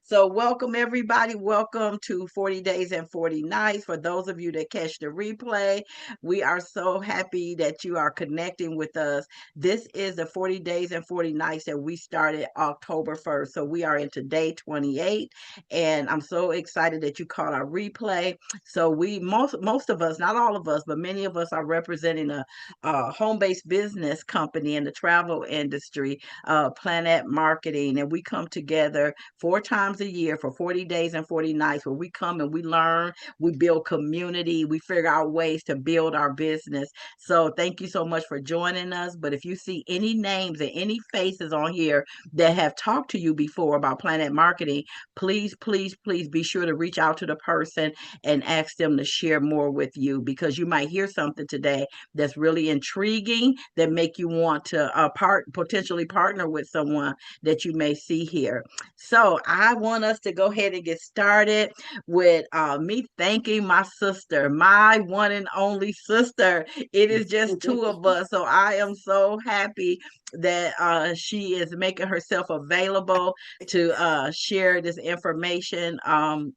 So, welcome everybody. Welcome to 40 Days and 40 Nights. For those of you that catch the replay, we are so happy that you are connecting with us. This is the 40 Days and 40 Nights that we started October 1st. So, we are into day 28, and I'm so excited that you caught our replay. So, most of us, not all of us, but many of us are representing a home-based business company in the travel industry, Planet Marketing, and we come together 4 times a year for 40 days and 40 nights where we come and we learn, we build community, we figure out ways to build our business. So thank you so much for joining us. But if you see any names and any faces on here that have talked to you before about Planet Marketing, please, please, please be sure to reach out to the person and ask them to share more with you, because you might hear something today that's really intriguing that make you want to potentially partner with someone that you may see here. So I want us to go ahead and get started with me thanking my sister, my one and only sister. It is just two of us. So I am so happy that she is making herself available to share this information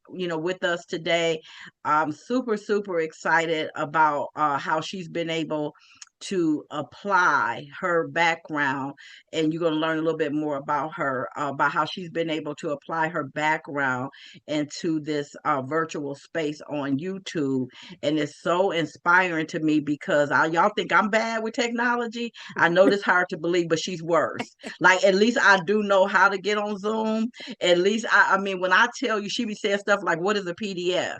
with us today. I'm super, super excited about how she's been able to apply her background, and you're going to learn a little bit more about her, about how she's been able to apply her background into this virtual space on YouTube. And it's so inspiring to me because y'all think I'm bad with technology. I know it's hard to believe, but she's worse. Like, at least I do know how to get on Zoom. At least I mean, when I tell you, she be saying stuff like, "What is a PDF?"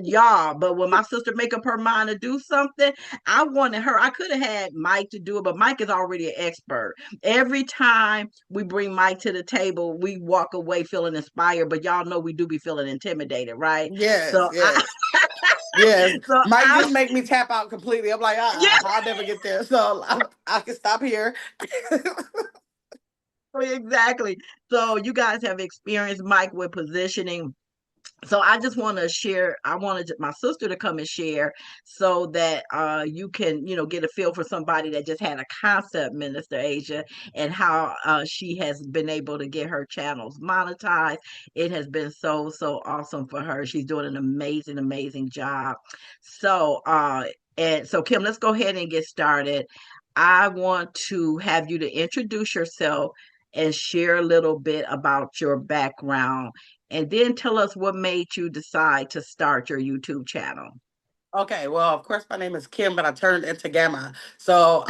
Y'all, but when my sister make up her mind to do something, I wanted her. I could have had Mike to do it, but Mike is already an expert. Every time we bring Mike to the table, we walk away feeling inspired, but y'all know we do be feeling intimidated, right? Yes, So I, yes, yes. so Might I, just make me tap out completely. I'm like, yeah, I'll never get there. So I can stop here. exactly. So you guys have experienced Mike with positioning. So I just want to share. I wanted my sister to come and share so that you can, get a feel for somebody that just had a concept, Minister Asia, and how she has been able to get her channels monetized. It has been so, so awesome for her. She's doing an amazing, amazing job. So, and so Kim, let's go ahead and get started. I want to have you to introduce yourself and share a little bit about your background, and then tell us what made you decide to start your YouTube channel. Okay, well, of course, my name is Kim, but I turned into Gamma. So,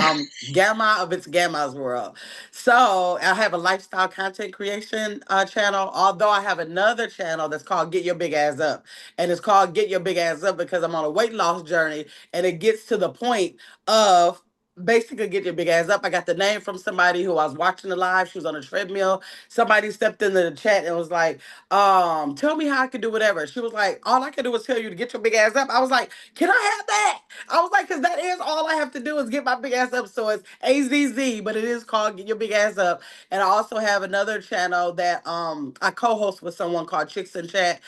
Gamma of its Gamma's world. So, I have a lifestyle content creation channel, although I have another channel that's called Get Your Big Ass Up. And it's called Get Your Big Ass Up because I'm on a weight loss journey, and it gets to the point of basically get your big ass up. I got the name from somebody who I was watching the live. She was on a treadmill. Somebody stepped into the chat and was like, tell me how I can do whatever. She was like, all I can do is tell you to get your big ass up. I was like, can I have that? I was like, because that is all I have to do is get my big ass up. So it's AZZ, but it is called Get Your Big Ass Up. And I also have another channel that I co-host with someone called Chicks in Chat.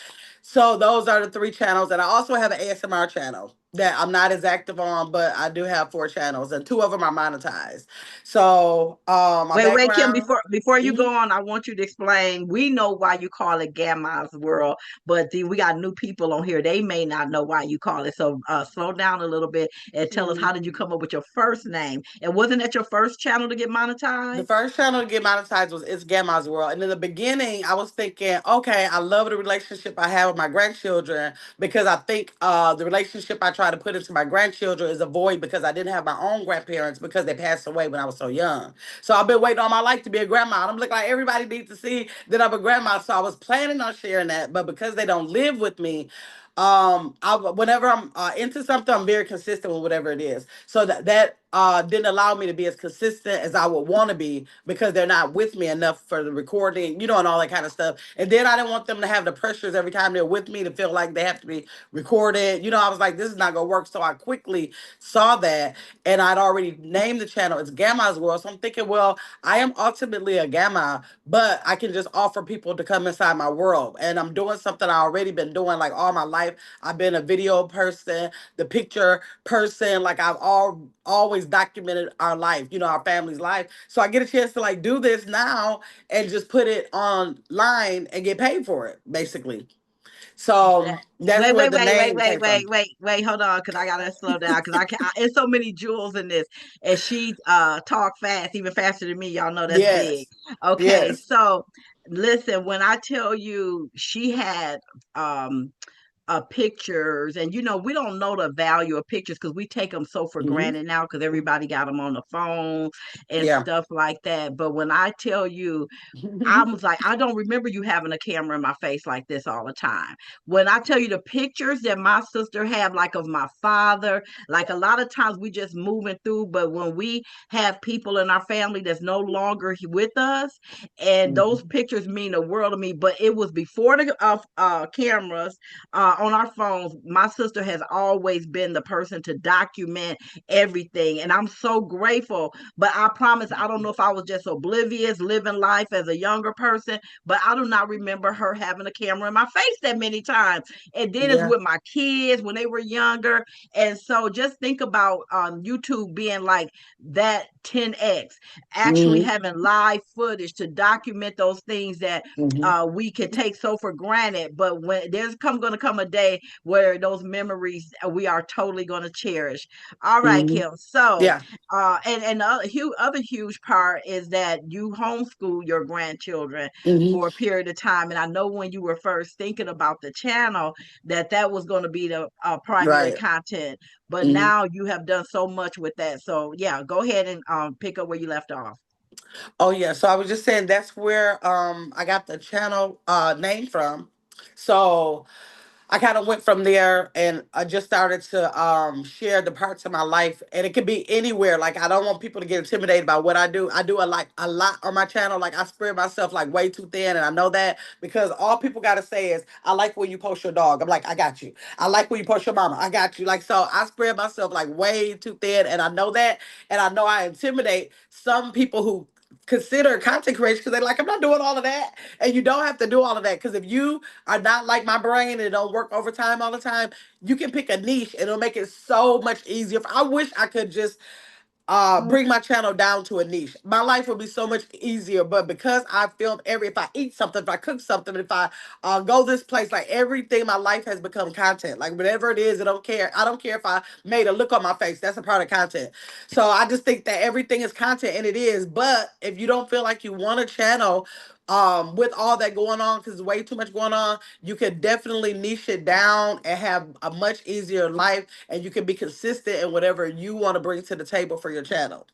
So those are the three channels. And I also have an ASMR channel that I'm not as active on, but I do have 4 channels and 2 of them are monetized. So my Wait, Kim. background. Before you Mhm. go on, I want you to explain. We know why you call it Gamma's World, but we got new people on here. They may not know why you call it. So slow down a little bit and tell us, how did you come up with your first name? And wasn't that your first channel to get The monetized? first channel to get monetized was It's Gamma's World. And in the beginning, I was thinking, okay, I love the relationship I have with my grandchildren because I think the relationship I try to put into my grandchildren is a void because I didn't have my own grandparents because they passed away when I was so young. So I've been waiting all my life to be a grandma. And I'm looking like everybody needs to see that I'm a grandma. So I was planning on sharing that. But because they don't live with me, whenever I'm into something, I'm very consistent with whatever it is. So that didn't allow me to be as consistent as I would want to be because they're not with me enough for the recording, and all that kind of stuff. And then I didn't want them to have the pressures every time they're with me to feel like they have to be recorded. I was like, this is not gonna work. So I quickly saw that, and I'd already named the channel. It's Gamma's World. So I'm thinking, well, I am ultimately a Gamma, but I can just offer people to come inside my world. And I'm doing something I already been doing like all my life life. I've been a video person, the picture person. Like I've always documented our life, our family's life. So I get a chance to like do this now and just put it online and get paid for it, basically. So that's Wait, where wait, the wait, wait, name wait, came from. wait, wait, wait. Hold on, because I gotta slow down because I can't. It's so many jewels in this, and she talk fast, even faster than me. Y'all know that's big. Yes. Okay, Yes. so listen, when I tell you she had um pictures, and we don't know the value of pictures because we take them so for Hmm. granted now because everybody got them on the phone and Yeah. stuff like that. But when I tell you, I was like, I don't remember you having a camera in my face like this all the time. When I tell you the pictures that my sister have, like of my father, like a lot of times we just moving through, but when we have people in our family that's no longer with us, and those Mhm. pictures mean the world to me. But it was before the cameras on our phones. My sister has always been the person to document everything, and I'm so grateful. But I promise, I don't know if I was just oblivious, living life as a younger person, but I do not remember her having a camera in my face that many times. And then it's Yeah. with my kids when they were younger. And so just think about YouTube being like that 10x, actually Hmm. having live footage to document those things that Hmm. we can take so for granted. But when there's going to come a day where those memories we are totally going to cherish. All right, Hmm. Kim. So, Yeah. and the other huge part is that you homeschool your grandchildren Hmm. for a period of time. And I know when you were first thinking about the channel that was going to be the primary Right. content, but Hmm. now you have done so much with that. So yeah, go ahead and pick up where you left off. Oh yeah. So I was just saying that's where I got the channel name from. So I kind of went from there and I just started to share the parts of my life, and it could be anywhere. Like I don't want people to get intimidated by what I do. I do a lot on my channel. Like I spread myself like way too thin, and I know that because all people got to say is I like when you post your dog. I'm like, I got you. I like when you post your mama. I got you. Like so I spread myself like way too thin, and I know that, and I know I intimidate some people who consider content creation because they're like, I'm not doing all of that. And you don't have to do all of that because if you are not like my brain and it don't work overtime all the time, you can pick a niche and it'll make it so much easier. I wish I could just bring my channel down to a niche. My life would be so much easier. But because I film if I eat something, if I cook something, if I go this place, like everything in my life has become content. Like whatever it is, I don't care. I don't care if I made a look on my face. That's a part of content. So I just think that everything is content, and it is. But if you don't feel like you want a channel with all that going on, because there's way too much going on, you could definitely niche it down and have a much easier life, and you can be consistent in whatever you want to bring to the table for your channel.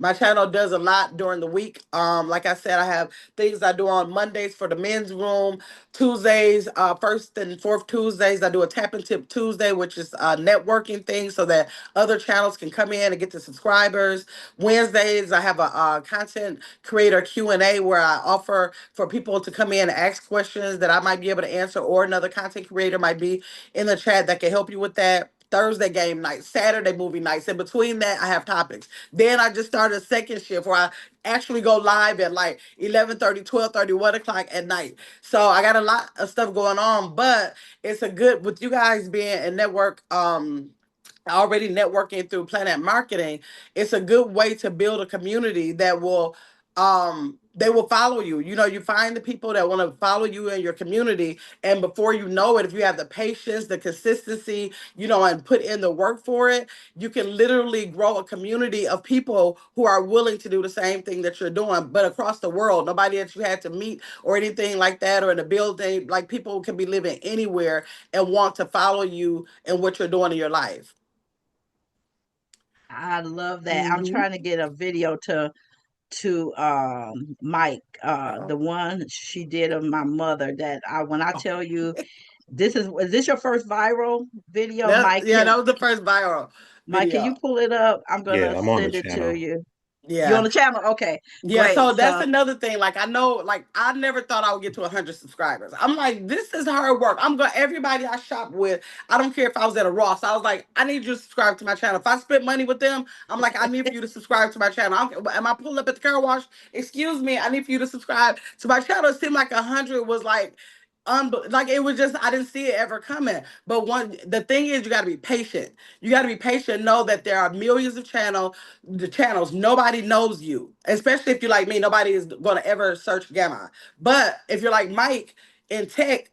My channel does a lot during the week. Like I said, I have things I do on Mondays for the men's room. Tuesdays, first and fourth Tuesdays, I do a tap and tip Tuesday, which is a networking thing so that other channels can come in and get the subscribers. Wednesdays, I have a content creator Q&A where I offer for people to come in and ask questions that I might be able to answer, or another content creator might be in the chat that can help you with that. Thursday game night, Saturday movie nights. In between that, I have topics. Then I just started a second shift where I actually go live at like 11:30, 12:30, 1 o'clock at night. So I got a lot of stuff going on, but it's a good, with you guys being a network, already networking through Planet Marketing, it's a good way to build a community that will they will follow you. You find the people that want to follow you in your community, and before you know it, if you have the patience, the consistency, and put in the work for it, you can literally grow a community of people who are willing to do the same thing that you're doing, but across the world. Nobody that you had to meet or anything like that, or in a building. Like people can be living anywhere and want to follow you and what you're doing in your life. I love that. I'm Hmm. trying to get a video to Mike, Uh-oh. the one she did of my mother that when I Oh, tell you is this your first viral video, that Mike? yeah, that was the first viral Mike, can you video. pull it up? I'm gonna Yeah, I'm on the send it to channel. you. You on Yeah. the channel? Okay, Yeah, great. so that's So another thing. Like I know, like I never thought I would get to 100 subscribers. I'm like, this is hard work. I'm going everybody I shop with. I don't care if I was at a Ross. I was like, I need you to subscribe to my channel. If I spend money with them, I'm like, I need for you to subscribe to my channel. Am I pulling up at the car wash? Excuse me, I need for you to subscribe to my channel. It seemed like 100 was like Like it was just I didn't see it ever coming. But the thing is, you got to be patient. You got to be patient. Know that there are millions of the channels. Nobody knows you, especially if you're like me. Nobody is going to ever search Gamma. But if you're like Mike in tech,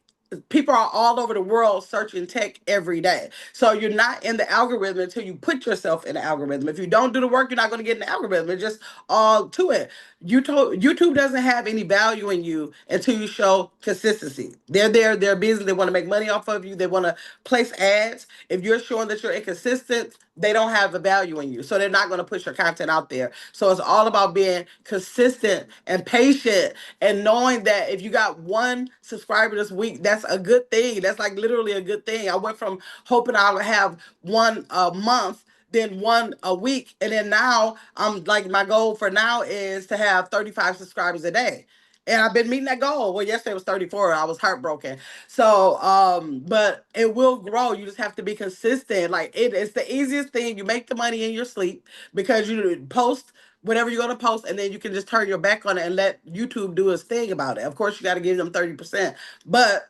people are all over the world searching tech every day. So you're not in the algorithm until you put yourself in the algorithm. If you don't do the work, you're not going to get in the algorithm. It's just all to it. YouTube doesn't have any value in you until you show consistency. They're there, they're busy, they want to make money off of you, they want to place ads. If you're showing that you're inconsistent, they don't have the value in you. So they're not going to push your content out there. So it's all about being consistent and patient and knowing that if you got one subscriber this week, that's a good thing. That's like literally a good thing. I went from hoping I would have one a month, then one a week, and then now I'm like my goal for now is to have 35 subscribers a day. And I've been meeting that goal. Well, yesterday was 34. I was heartbroken. So, but it will grow. You just have to be consistent. Like it's the easiest thing. You make the money in your sleep because you post whatever you're gonna post, and then you can just turn your back on it and let YouTube do its thing about it. Of course, you got to give them 30%. But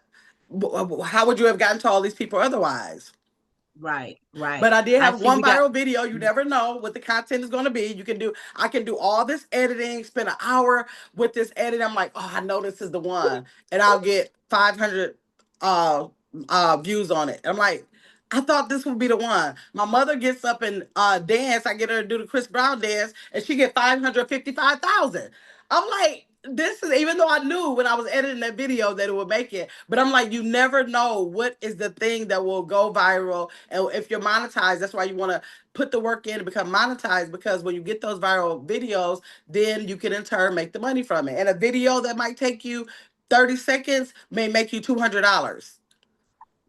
how would you have gotten to all these people otherwise? Right, right. But I did I have see one we got viral video. You never know what the content is going to be. I can do all this editing, spend an hour with this edit. I'm like, oh, I know this is the one. And I'll get 500 uh, views on it. I'm like, I thought this would be the one. My mother gets up and dance. I get her to do the Chris Brown dance, and she get 555,000. I'm like, this is even though I knew when I was editing that video that it would make it, but I'm like, you never know what is the thing that will go viral. And if you're monetized, that's why you want to put the work in to become monetized, because when you get those viral videos, then you can in turn make the money from it. And a video that might take you 30 seconds may make you $200.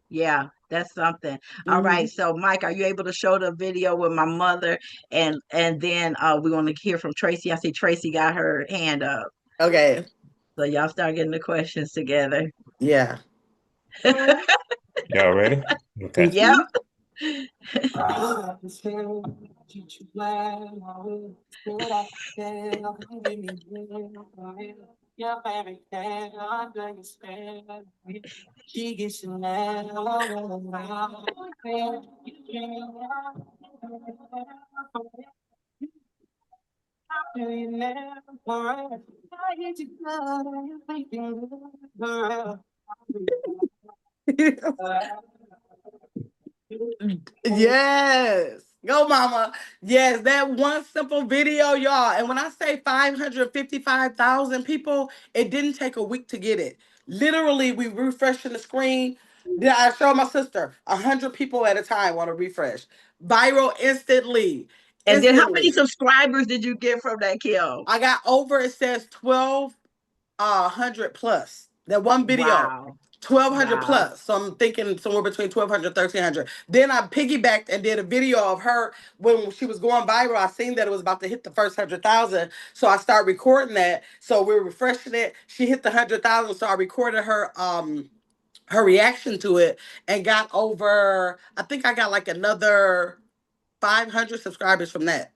Yeah, that's something. All right. Hmm. So Mike, are you able to show the video with my mother? And then we want to hear from Tracy. I see Tracy got her hand up. Okay. So y'all start getting the questions together. Yeah. Y'all ready? Okay. Yep. Yes. Go, mama. Yes, that one simple video, y'all. And when I say 555,000 people, it didn't take a week to get it. Literally, we refreshing the screen. Then I showed my sister 100 people at a time want to refresh. Viral instantly. And then how many Instantly. subscribers did you get from that, Kim? I got over, it says 12 100 plus. That one video, Wow. 1,200 Wow. plus. So I'm thinking somewhere between 1,200 1,300. Then I piggybacked and did a video of her when she was going viral. I seen that it was about to hit the first 100,000. So I started recording that. So we're refreshing it. She hit the 100,000. So I recorded her reaction to it and got over, I think I got like another 500 subscribers from that.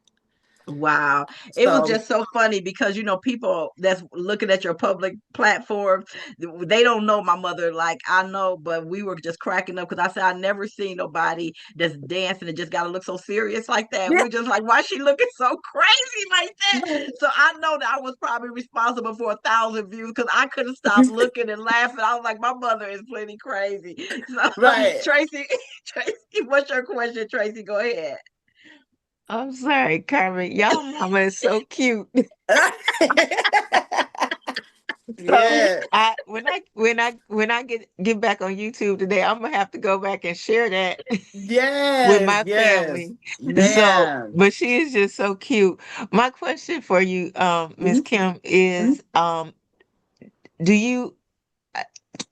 Wow. It was So just so funny because, people that's looking at your public platform, they don't know my mother like I know, but we were just cracking up because I said, I never seen nobody that's dancing and just got to look so serious like that. yeah. We're just like, why she looking so crazy like that? So I know that I was probably responsible for 1,000 views because I couldn't stop looking and laughing. I was like, my mother is plenty crazy. So, Right. Tracy, Tracy, what's your question, Tracy? Go ahead. I'm sorry, Carmen. Y'all mama is so cute. So Yeah. when I get back on YouTube today, I'm gonna have to go back and share that with Yes, my yes, family. So, man. but she is just so cute. My question for you, Miss Mhm. Kim, is do you uh,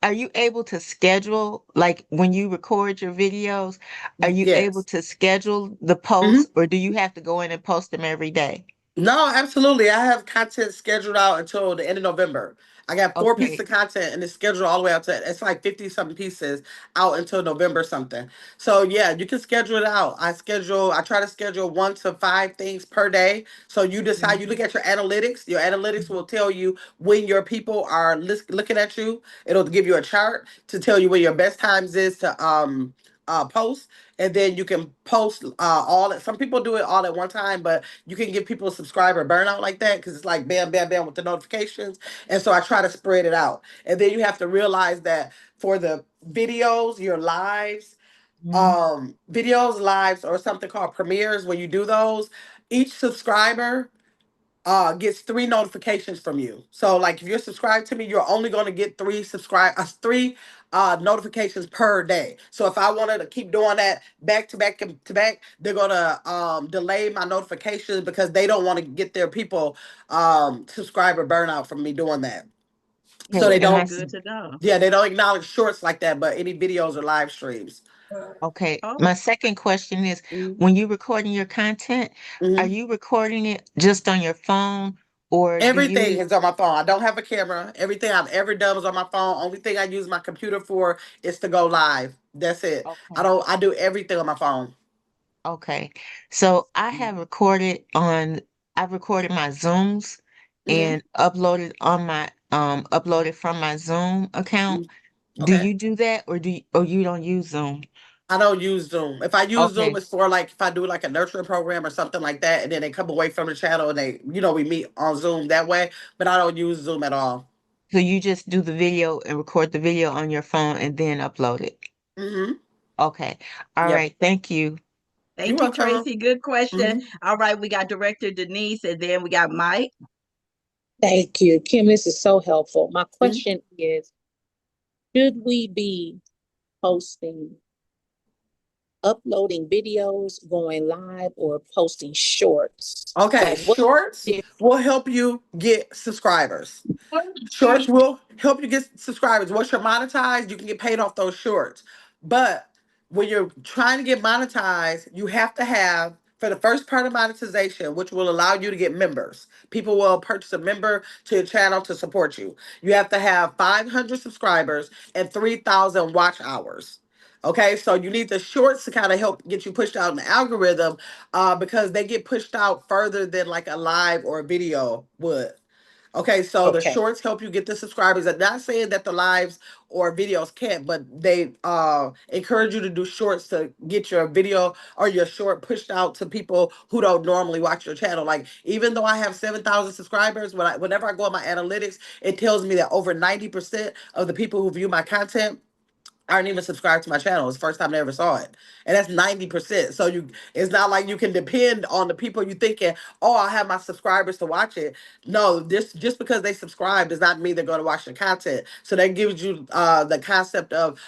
are you able to schedule, like when you record your videos, are you able Yes. to schedule the Mhm. posts, or do you have to go in and post them every day? No, absolutely. I have content scheduled out until the end of November. I got 4 pieces Okay. of content and it's scheduled all the way out to it's like 50 something pieces out until November something. So yeah, you can schedule it out. I try to schedule 1 to 5 things per day. So you decide, you look Mhm. at your analytics. Your analytics will tell you when your people are looking at you. It'll give you a chart to tell you when your best times is to post, and then you can post all at some people do it all at one time, but you can give people a subscriber burnout like that because it's like bam bam bam with the notifications. And so I try to spread it out. And then you have to realize that for the videos, your lives, Mhm. videos, lives, or something called premieres, when you do those, each subscriber gets 3 notifications from you. So like if you're subscribed to me, you're only going to get three notifications per day. So if I wanted to keep doing that back to back to back, they're gonna delay my notifications because they don't want to get their people subscriber burnout from me doing that. So Okay, they Okay, and that's don't, good to know. yeah, they don't acknowledge shorts like that, but any videos or live streams. okay. Oh, My second question is, Mm-hmm. when you're recording your content, are Mm-hmm. you recording it just on your phone, or do Everything you? is on my phone. I don't have a camera. Everything I've ever done was on my phone. Only thing I use my computer for is to go live. That's it. Okay. I do everything on my phone. Okay. So I've recorded my Zooms Mm-hmm. and uploaded from my Zoom account. Do Okay. you do that, or you don't use Zoom? I don't use Zoom. If I use Zoom, Okay. it's for like if I do like a nurturing program or something like that, and then they come away from the channel and we meet on Zoom that way. But I don't use Zoom at all. So you just do the video and record the video on your phone and then upload it. Mm-hmm. Okay. All Yep. right. Thank you. You thank you, welcome. Tracy. Good question. Mm-hmm. All right, we got Director Denise, and then we got Mike. Thank you, Kim. This is so helpful. My Mm-hmm. question is, should we be posting, uploading videos, going live, or posting shorts? Okay. Like, what Shorts if will help you get subscribers. Shorts will help you get subscribers. Once you're monetized, you can get paid off those shorts. But when you're trying to get monetized, you have to have, for the first part of monetization, which will allow you to get members. People will purchase a member to your channel to support you. You have to have 500 subscribers and 3,000 watch hours. Okay, so you need the shorts to kind of help get you pushed out in the algorithm, because they get pushed out further than like a live or a video would. Okay, so the okay, shorts help you get the subscribers. I'm not saying that the lives or videos can't, but they encourage you to do shorts to get your video or your short pushed out to people who don't normally watch your channel. Like even though I have 7,000 subscribers, whenever I go on my analytics, it tells me that over 90% of the people who view my content aren't even subscribed to my channel. It's the first time they ever saw it. And that's 90%. So it's not like you can depend on the people you thinking, oh, I have my subscribers to watch it. No, this just because they subscribe does not mean they're going to watch the content. So that gives you the concept of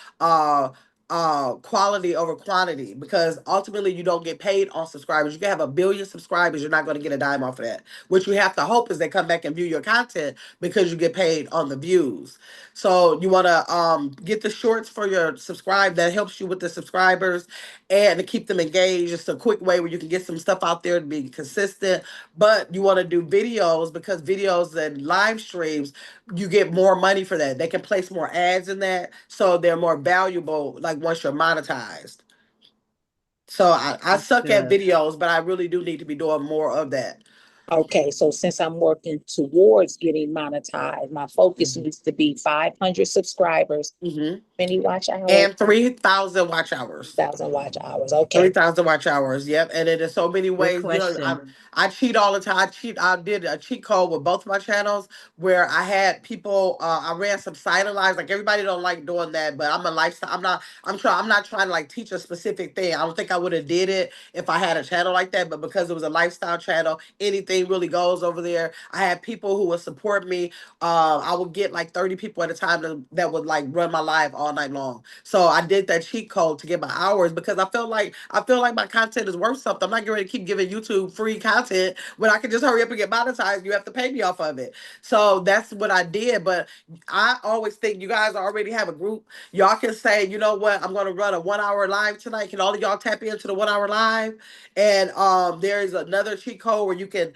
uh quality over quantity, because ultimately you don't get paid on subscribers. You can have 1 billion subscribers, you're not going to get a dime off of that. What you have to hope is they come back and view your content because you get paid on the views. So you want to get the shorts for your subscribe. That helps you with the subscribers and to keep them engaged. It's a quick way where you can get some stuff out there to be consistent. But you want to do videos because videos and live streams, you get more money for that. They can place more ads in that, so they're more valuable. Like once you're monetized. So I That's suck at good. videos, but I really do need to be doing more of that. okay. So since I'm working towards getting monetized, my focus Hmm. needs to be 500 subscribers, Hmm. many watch hours, And 3,000 watch hours. 1,000 watch hours. Okay, 3,000 watch hours. Yep. And it is so many Good ways. question. I cheat all the time. I did a cheat code with both my channels where I had people. I ran some silent lives. Like everybody don't like doing that, but I'm a lifestyle. I'm not trying to like teach a specific thing. I don't think I would have did it if I had a channel like that. But because it was a lifestyle channel, anything really goes over there. I had people who would support me. I would get like 30 people at a time that would like run my live all night long. So I did that cheat code to get my hours because I feel like my content is worth something. I'm not going to keep giving YouTube free content when I can just hurry up and get monetized. You have to pay me off of it. So that's what I did. But I always think you guys already have a group. Y'all can say, you know what, I'm going to run a 1 hour live tonight. Can all of y'all tap into the 1 hour live? And there is another cheat code where you can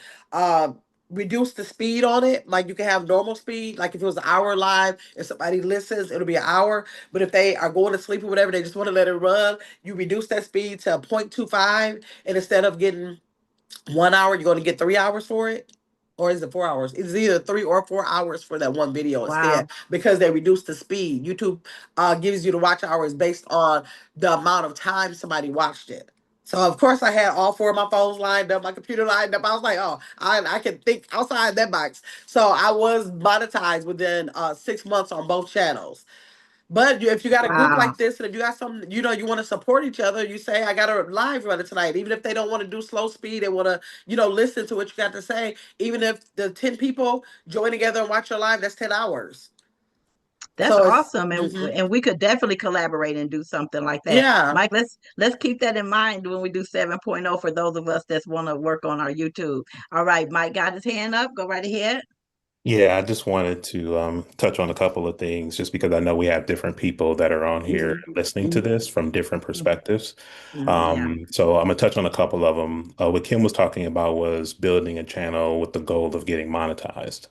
reduce the speed on it. Like you can have normal speed. Like if it was an hour live, if somebody listens, it'll be an hour. But if they are going to sleep or whatever, they just want to let it run, you reduce that speed to 0.25. And instead of getting 1 hour, you're going to get 3 hours for it. Or is it 4 hours? It's either 3 or 4 hours for that one video Wow. instead, because they reduce the speed. YouTube gives you the watch hours based on the amount of time somebody watched it. So of course I had all four of my phones lined up, my computer lined up. I was like, oh, I can think outside that box. So I was monetized within 6 months on both channels. But if you got a group Wow. like this, and if you got some, you want to support each other, you say, I got a live running tonight. Even if they don't want to do slow speed, they want to, listen to what you got to say. Even if the 10 people join together and watch your live, that's 10 hours. That's So it's, awesome, and we could definitely collaborate and do something like that. yeah. Mike, let's keep that in mind when we do 7.0 for those of us that want to work on our YouTube. All right, Mike got his hand up. Go right ahead. Yeah, I just wanted to touch on a couple of things just because I know we have different people that are on here Mhm, listening to mhm, this from different perspectives. yeah, So I'm gonna touch on a couple of them. What Kim was talking about was building a channel with the goal of getting monetized.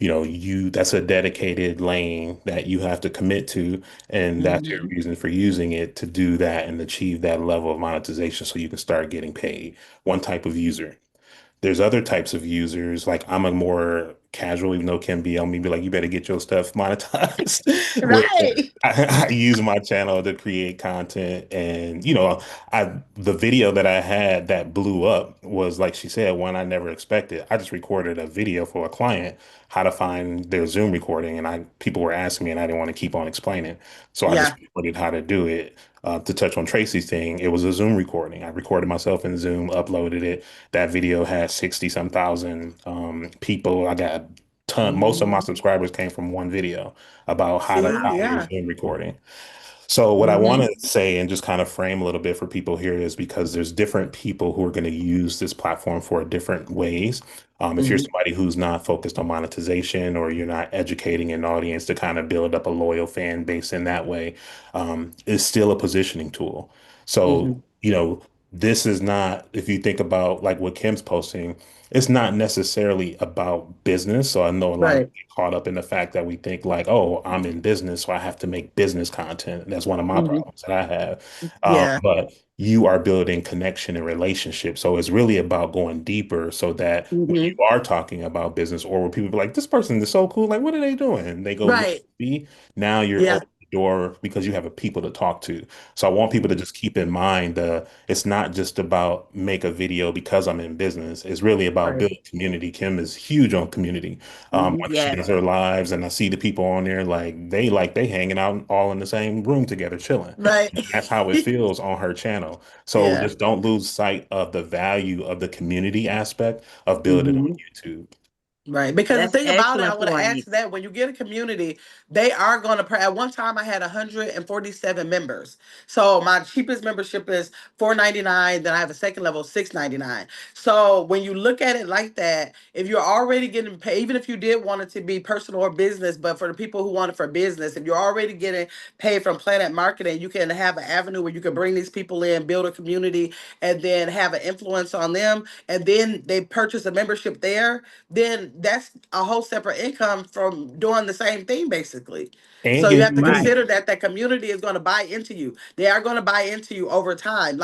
That's a dedicated lane that you have to commit to, and that's your mhm. reason for using it to do that and achieve that level of monetization so you can start getting paid. One type of user. There's other types of users, like I'm a more casual, even though Kim be on me, be like, you better get your stuff monetized. Where Right. I use my channel to create content. And, the video that I had that blew up was, like she said, one I never expected. I just recorded a video for a client, how to find their Zoom recording. And people were asking me and I didn't want to keep on explaining. So I just Yeah. recorded how to do it. To touch on Tracy's thing, it was a Zoom recording. I recorded myself in Zoom, uploaded it. That video had 60 some thousand people. I got most of my Mhm. subscribers came from one video about how to See, Wow. buy your yeah. Zoom recording. So what I want Mhm. to say and just kind of frame a little bit for people here is because there's different people who are going to use this platform for different ways. If you're Mhm. somebody who's not focused on monetization or you're not educating an audience to kind of build up a loyal fan base in that way, it's still a positioning tool. So, Mhm. this is not, if you think about like what Kim's posting, it's not necessarily about business. So I know a lot of Right. people get caught up in the fact that we think like, oh, I'm in business, so I have to make business content. That's one of my Mhm. problems that I have. Yeah. But you are building connection and relationship. So it's really about going deeper so that when you Mhm. are talking about business or when people be like, this person is so cool, like, what are they doing? And they go look Right. at me. Now you're Yeah. opening the door because you have a people to talk to. So I want people to Mhm. just keep in mind it's not just about make a video because I'm in business. It's really about Right. building community. Kim is huge on community. Mhm. When she Yes. does her lives and I see the people on there, like they hanging out all in the same room together, chilling. Right. That's how it feels on her channel. So Yeah. just don't lose sight of the value of the community aspect of building on Mhm. YouTube. Right. Because the That's thing about it, I excellent want to add point. to that, when you get a community, they are going to, at one time I had 147 members. So my cheapest membership is $4.99. Then I have a second level, $6.99. So when you look at it like that, if you're already getting paid, even if you did want it to be personal or business, but for the people who want it for business, if you're already getting paid from Planet Marketing, you can have an avenue where you can bring these people in, build a community, and then have an influence on them. And then they purchase a membership there, then that's a whole separate income from doing the same thing basically. And So you getting have to Right. community. consider that that community is going to buy into you. They are going to buy into you over time.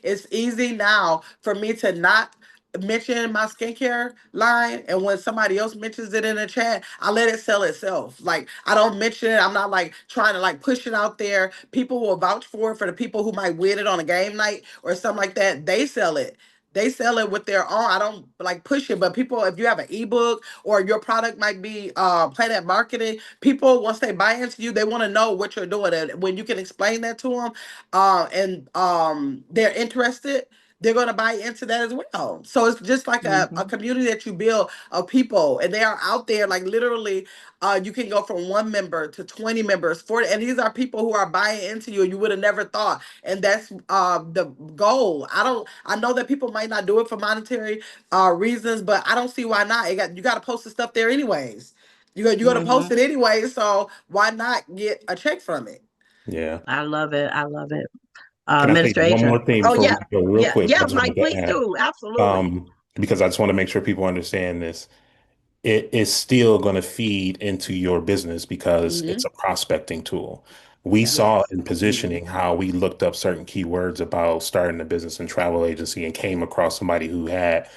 It's easy now for me to not mention my skincare line, and when somebody else mentions it in the chat, I let it sell itself. Like I don't mention it. I'm not like trying to like push it out there. People will vouch for it, for the people who might win it on a game night or something like that. They sell it with their own. I don't like push it, but people, if you have an ebook or your product might be Planet Marketing, people once they buy into you, they want to know what you're doing, and when you can explain that to them, and they're interested, they're going to buy into that as well. So it's just like a Mhm. community that you build of people, and they are out there like literally. You can go from one member to 20 members, 40, and these are people who are buying into you, and you would have never thought. And that's the goal. I know that people might not do it for monetary reasons, but I don't see why not. You got to post the stuff there anyways. You're gonna post Mhm. it anyway, so why not get a check from it? Yeah. I love it. I love it. Can I say Minister one Adrian. more thing Oh before yeah. we go real Yeah. quick? Yeah, I just Mike, wanted to please add. do. Absolutely. Um, because I just want to make sure people understand this. It is still going to feed into your business because it's Hmm. a prospecting tool. We Yeah. saw Yes. in positioning how we looked up certain keywords about starting a business and travel agency and came across somebody who had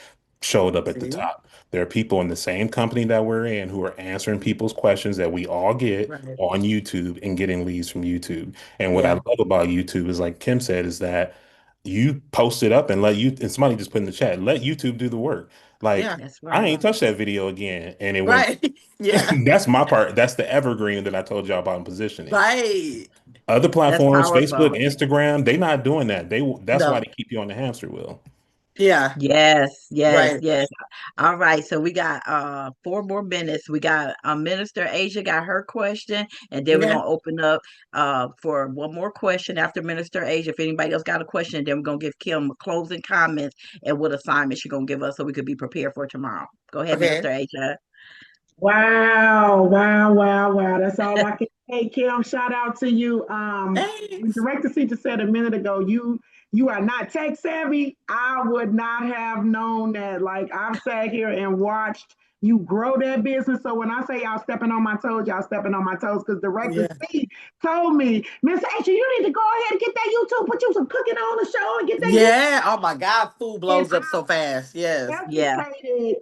showed up at the See? top. There are people in the same company that we're in who are answering people's questions that we all get Right. on YouTube and getting leads from YouTube. And what I Yeah. love about YouTube is, like Kim said, is that you post it up and let you, and somebody just put in the chat, let YouTube do the work. Like, Yeah. That's I right. ain't touched that video again. And it went, Right. Yeah. that's my part. That's the evergreen that I told y'all about in positioning. Right. Other That's platforms, Facebook, powerful. Instagram, they not doing that. That's why No. they keep you on the hamster wheel. Yeah. Yes, yes, Right. yes. All right, so we got 4 more minutes. We got Minister Asia got her question, and then we're Okay. gonna open up for one more question after Minister Asia. If anybody else got a question, then we're gonna give Kim closing comments and what assignment she's gonna give us so we could be prepared for tomorrow. Go ahead, Okay. Minister Asia. Wow, wow, wow, wow. That's all I can say. Kim, shout out to you. When Thanks. Director C just said a minute ago, you are not tech savvy. I would not have known that. Like I've sat here and watched you grow that business. So when I say y'all stepping on my toes, y'all stepping on my toes because Director Yeah. C told me, Miss Ashley, you need to go ahead and get that YouTube, put you some cooking on the show and get that YouTube. Yeah. Oh my God. Food And blows up so fast. Yes. Yeah, hesitated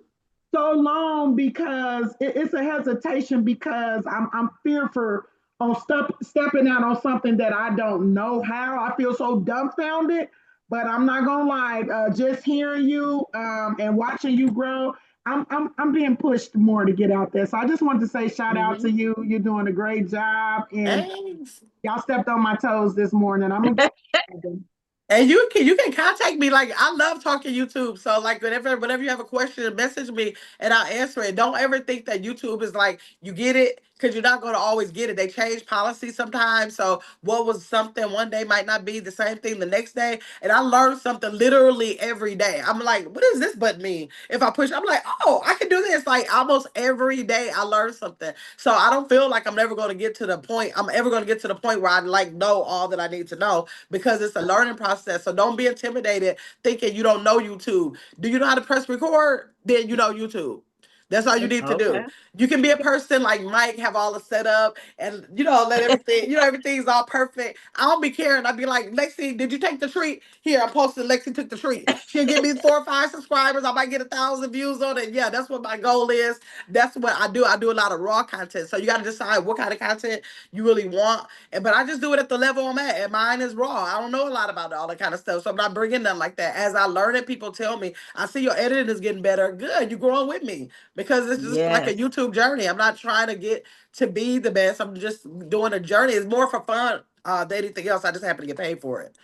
so long because it's a hesitation because I'm fearful on stepping out on something that I don't know how. I feel so dumbfounded, but I'm not gonna lie. Just hearing you and watching you grow, I'm being pushed more to get out there. So I just wanted to say shout out Hmm. to you. You're doing a great job, and Thanks. y'all stepped on my toes this morning. I'm gonna get. And you can contact me. Like I love talking YouTube. So like whenever you have a question, message me and I'll answer it. Don't ever think that YouTube is like you get it because you're not going to always get it. They change policy sometimes. So what was something one day might not be the same thing the next day. And I learn something literally every day. I'm like, what does this button mean? If I push, I'm like, oh, I can do this. Like almost every day I learn something. So I don't feel like I'm never going to get to the point. I'm ever going to get to the point where I like know all that I need to know because it's a learning process. So don't be intimidated thinking you don't know YouTube. Do you know how to press record? Then you know YouTube. That's all you need to okay. do. You can be a person like Mike, have all the setup and let everything, everything's all perfect. I don't be caring. I'd be like, Lexi, did you take the treat? Here, I posted Lexi took the treat. She'll give me 4 or 5 subscribers. I might get 1,000 views on it. Yeah, that's what my goal is. That's what I do. I do a lot of raw content. So you got to decide what kind of content you really want. But I just do it at the level I'm at. And mine is raw. I don't know a lot about all that kind of stuff. So I'm not bringing them like that. As I learn it, people tell me, I see your editing is getting better. Good. You're growing with me because it's just like a Yes, YouTube journey. I'm not trying to get to be the best. I'm just doing a journey. It's more for fun than anything else. I just happen to get paid for it.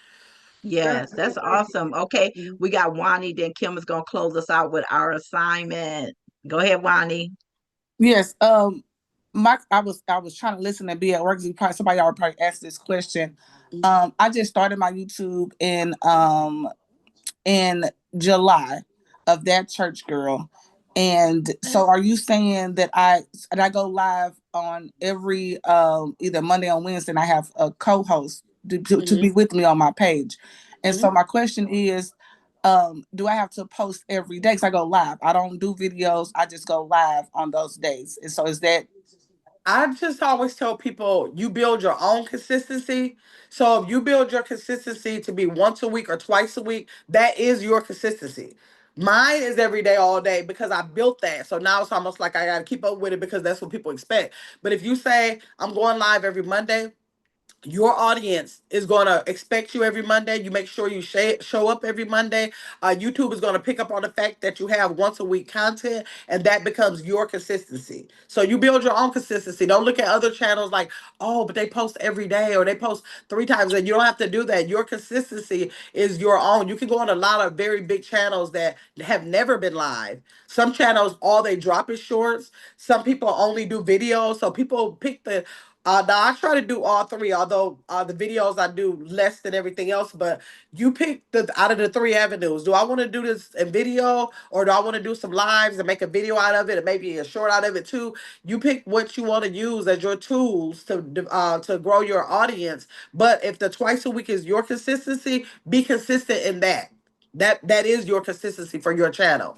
That's yes, good. that's awesome. Okay, we got Wani, then Kim is gonna close us out with our assignment. Go ahead, Wani. Yes. I was trying to listen and be at work. Probably somebody already probably asked this question. I just started my YouTube in July of that church girl. And so are you saying that I go live on every either Monday or Wednesday and I have a co-host to be Mm-hmm. with me on my page? And so Mm-hmm. my question is, do I have to post every day? Because I go live. I don't do videos, I just go live on those days. And so is that I just always tell people you build your own consistency. So if you build your consistency to be once a week or twice a week, that is your consistency. Mine is every day, all day because I built that. So now it's almost like I got to keep up with it because that's what people expect. But if you say I'm going live every Monday, your audience is going to expect you every Monday. You make sure you show up every Monday. YouTube is going to pick up on the fact that you have once a week content, and that becomes your consistency. So you build your own consistency. Don't look at other channels like, oh, but they post every day or they post 3 times. And you don't have to do that. Your consistency is your own. You can go on a lot of very big channels that have never been live. Some channels, all they drop is shorts. Some people only do videos. So people pick the now I try to do all three, although the videos I do less than everything else. But you pick the out of the 3 avenues. Do I want to do this in video, or do I want to do some lives and make a video out of it, and maybe a short out of it too? You pick what you want to use as your tools to grow your audience. But if the twice a week is your consistency, be consistent in that. That is your consistency for your channel.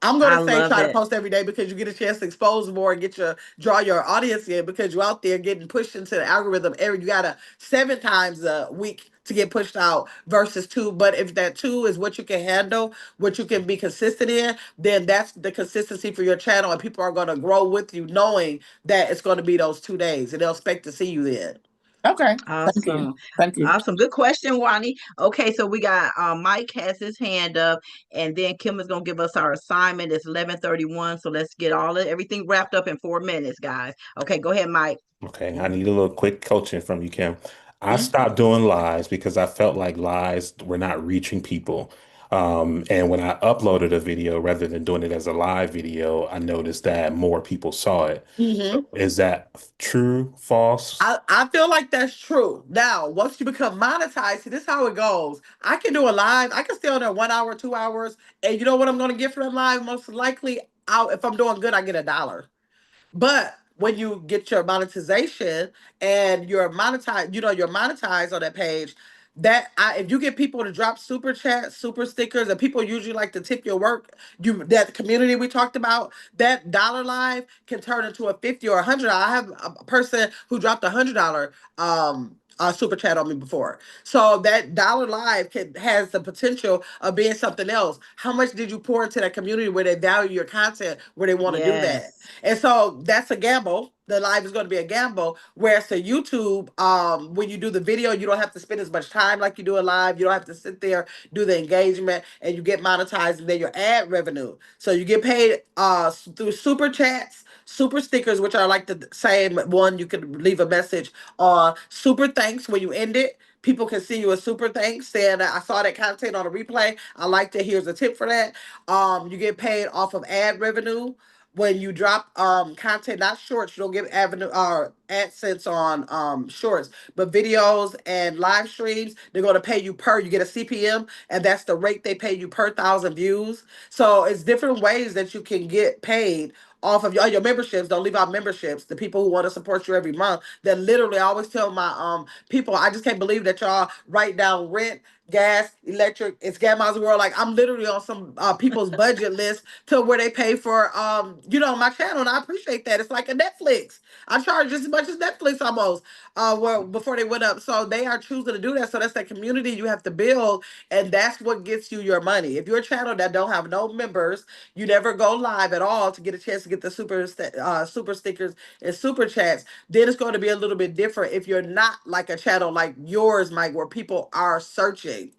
I'm I gonna say love try to it. post every day because you get a chance to expose more and draw your audience in because you're out there getting pushed into the algorithm. You gotta 7 times a week to get pushed out versus 2. But if that 2 is what you can handle, what you can be consistent in, then that's the consistency for your channel, and people are gonna grow with you, knowing that it's gonna be those 2 days, and they'll expect to see you then. Okay. Thank you. Awesome. Thank you. Awesome. Good question, Wani. Okay, so we got Mike has his hand up, and then Kim is gonna give us our assignment. It's 11:31. So let's get everything wrapped up in 4 minutes, guys. Okay, go ahead, Mike. Okay, I need a little quick coaching from you, Kim. I Mhm. stopped doing lives because I felt like lives were not reaching people. And when I uploaded a video rather than doing it as a live video, I noticed that more people saw it. So Mhm. is that true, false? I feel like that's true. Now, once you become monetized, see, this is how it goes. I can do a live. I can stay on there 1 hour, 2 hours, and you know what I'm going to get from that live? Most likely, if I'm doing good, I get $1. But when you get your monetization and you're monetized, you're monetized on that page. If you get people to drop super chats, super stickers, and people usually like to tip your work, that community we talked about, that dollar live can turn into a 50 or $100. I have a person who dropped $100 super chat on me before. So that dollar live has the potential of being something else. How much did you pour into that community where they value your content, where they want to do that? Yes. And so that's a gamble. The live is going to be a gamble. Whereas to YouTube, when you do the video, you don't have to spend as much time like you do a live. You don't have to sit there, do the engagement, and you get monetized, and then your ad revenue. So you get paid through super chats, super stickers, which are like the same one. You could leave a message on super thanks when you end it. People can see you a super thanks saying I saw that content on a replay. I liked it. Here's a tip for that. You get paid off of ad revenue when you drop content, not shorts. You don't get avenue or AdSense on shorts, but videos and live streams. They're going to pay you you get a CPM, and that's the rate they pay you per 1,000 views. So it's different ways that you can get paid off of your memberships. Don't leave out memberships. The people who want to support you every month. That literally, I always tell my people, I just can't believe that y'all write down rent, gas, electric. It's Grandma's World. Like I'm literally on some people's budget list to where they pay for my channel, and I appreciate that. It's like a Netflix. I charge just as much as Netflix almost well before they went up. So they are choosing to do that. So that's that community you have to build, and that's what gets you your money. If you're a channel that don't have no members, you never go live at all to get a chance to get the super stickers and super chats, then it's going to be a little bit different if you're not like a channel like yours, Mike, where people are searching.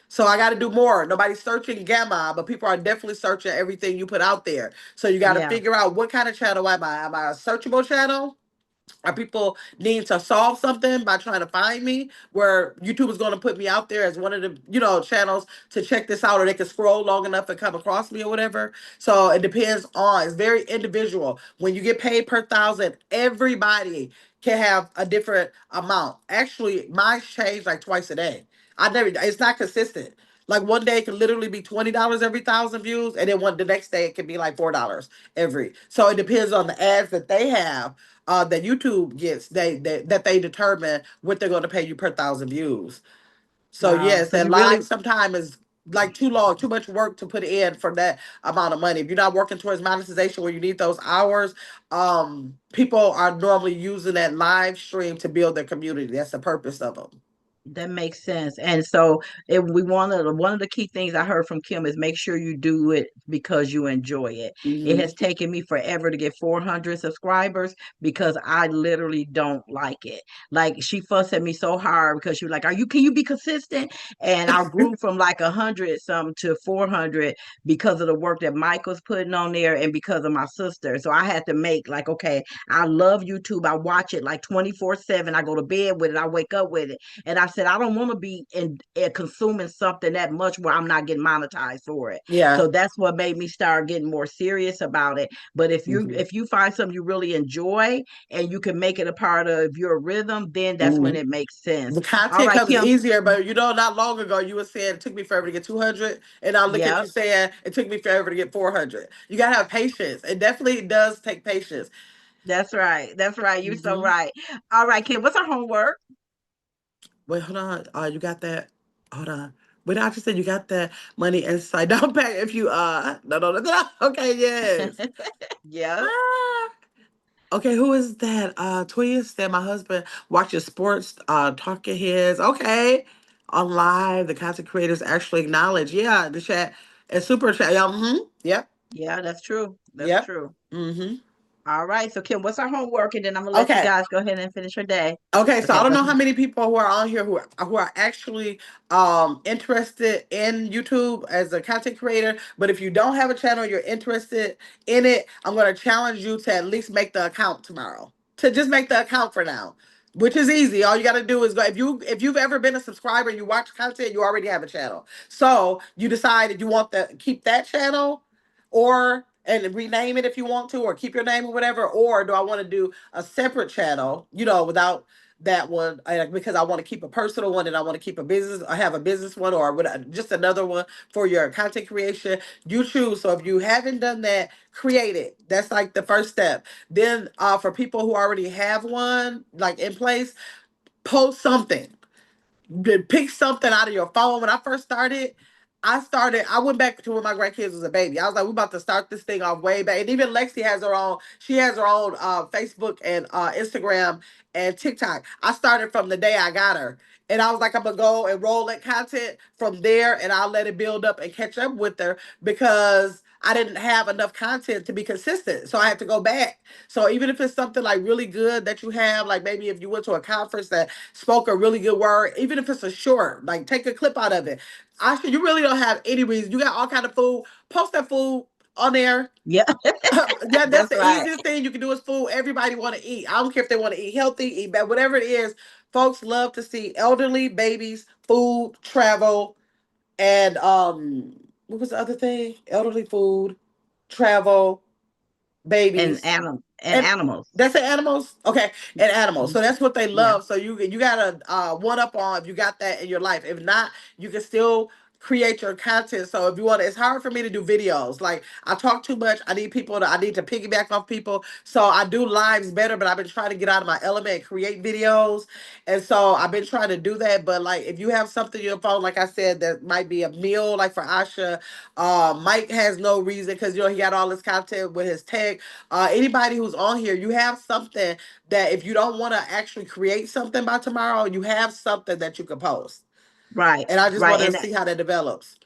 So I got to do more. Nobody's searching Gamma, but people are definitely searching everything you put out there. So you got to Yeah. figure out what kind of channel am I? Am I a searchable channel? Are people needing to solve something by trying to find me? Where YouTube is going to put me out there as one of the channels to check this out, or they can scroll long enough and come across me or whatever. So it depends on. It's very individual. When you get paid per 1,000, everybody can have a different amount. Actually, mine change like twice a day. I never. It's not consistent. Like one day it can literally be $20 every 1,000 views, and then the next day it can be like $4 every. So it depends on the ads that they have that YouTube gets. That they determine what they're going to pay you per 1,000 views. So Wow. yes, So that you really live sometimes is like too long, too much work to put in for that amount of money. If you're not working towards monetization where you need those hours, people are normally using that live stream to build their community. That's the purpose of them. That makes sense. And so if we wanted one of the key things I heard from Kim is make sure you do it because you enjoy it. It has Hmm. taken me forever to get 400 subscribers because I literally don't like it. Like she fussed at me so hard because she was like, can you be consistent? And I grew from like 100 some to 400 because of the work that Mike was putting on there and because of my sister. So I had to make like, okay, I love YouTube. I watch it like 24/7. I go to bed with it. I wake up with it. And I said, I don't want to be consuming something that much where I'm not getting monetized for it. Yeah. So that's what made me start getting more serious about it. But if you Hmm. if you find something you really enjoy and you can make it a part of your rhythm, then that's when Hmm. it makes sense. The All content right, comes Kim. easier, but not long ago you were saying it took me forever to get 200, and I look at you Yep, saying it took me forever to get 400. You gotta have patience. It definitely does take patience. that's right. That's right. You're so Hmm. right. All right, Kim. What's our homework? Wait, hold on. You got that? Hold on. But I just said you got that money inside down pack if you no. Okay, yes. Yeah. Ah. Okay, who is that? Toya said my husband watches sports talking heads. Okay. On live, the content creators actually acknowledge. Yeah, the chat and super chat. Yeah, yep. Yeah, that's true. That's Yep. true. Mm-hmm. All right. So Kim, what's our homework? And then I'm gonna let you Okay. guys go ahead and finish your day. Okay, so Okay, I don't go know how ahead. many people who are on here who are actually interested in YouTube as a content creator, but if you don't have a channel, you're interested in it, I'm going to challenge you to at least make the account tomorrow. To just make the account for now, which is easy. All you got to do is go if you've ever been a subscriber and you watch content, you already have a channel. So, you decide if you want to keep that channel or and rename it if you want to, or keep your name or whatever, or do I want to do a separate channel, without that one, because I want to keep a personal one and I want to keep a business, I have a business one, or just another one for your content creation. You choose. So if you haven't done that, create it. That's like the first step. Then for people who already have one like in place, post something. Pick something out of your phone. When I first started, I went back to when my grandkids was a baby. I was like, we about to start this thing off way back. And even Lexi has her own, she has her own Facebook and Instagram and TikTok. I started from the day I got her. And I was like, I'm gonna go and roll that content from there and I'll let it build up and catch up with her because I didn't have enough content to be consistent. So I had to go back. So even if it's something like really good that you have, like maybe if you went to a conference that spoke a really good word, even if it's a short, like take a clip out of it. Asha, you really don't have any reason. You got all kind of food. Post that food on there. Yeah, Yeah, that's that's the right. easiest thing you can do is food. Everybody want to eat. I don't care if they want to eat healthy, eat bad, whatever it is. Folks love to see elderly, babies, food, travel, and what was the other thing? Elderly, food, travel, And babies, and animals. that's the animals. Okay, and animals. Mhm. So that's what they Yeah. love. So you gotta one up on if you got that in your life. If not, you can still create your content. So if you want, it's hard for me to do videos. Like I talk too much. I need to piggyback off people. So I do lives better. But I've been trying to get out of my element and create videos. And so I've been trying to do that. But like if you have something on your phone, like I said, that might be a meal. Like for Asha, Mike has no reason because he got all this content with his tech. Anybody who's on here, you have something that if you don't want to actually create something by tomorrow, you have something that you can post. Right. And I just Right. want to see how that develops.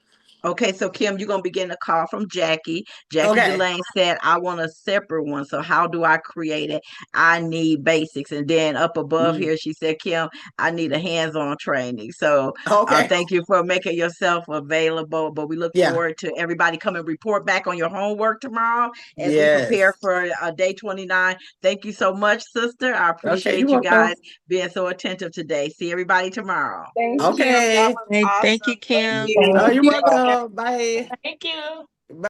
Okay, so Kim, you're gonna be getting a call from Jackie. Jackie Okay. Delane said, I want a separate one. So how do I create it? I need basics. And then up above Mm. here, she said, Kim, I need a hands-on training. So Okay. thank you for making yourself available. But we look Yeah. forward to everybody coming report back on your homework tomorrow as we prepare Yes. for day 29. Thank you so much, sister. I Okay. You're appreciate you welcome. guys being so attentive today. See everybody tomorrow. Thank you. That Okay. was Hey, thank you, awesome. Thank Kim. you. Oh, Thank you're you. welcome. Bye. Thank you.